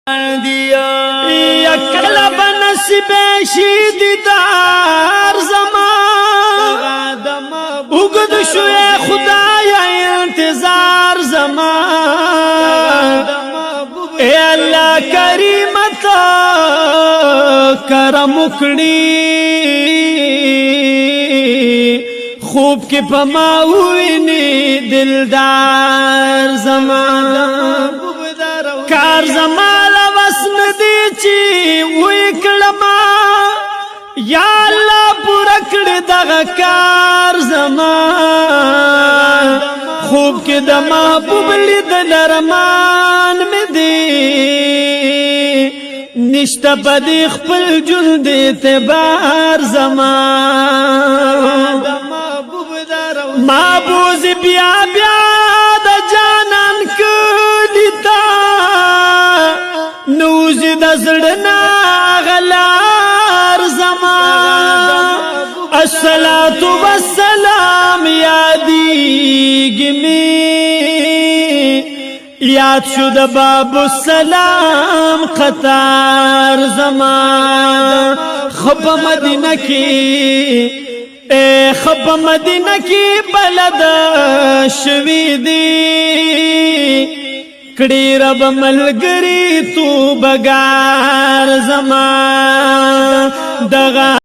یا کله بنصیب شي دیدار زما اوږد شوی خدایا انتظار زما اے الله کریم تا کرم وکړي خوب کې پما ویني دلدار زما کار زما چی وی کلما یا اللہ پورا کڑ دغا کار زمان خوب کی دا محبوب لید نرمان میں دی نشتا پدی خپل جند اعتبار زمان محبوز بیا بیا دا جانان کلیتا نوزی دا زڑنا غلار زمان الصلاة والسلام یادی گمی یاد شد باب السلام قطار زمان خب مدینہ کی اے خب مدینہ کی بلد شوی دی کڑی رب ملگری تو بگار زمان دغا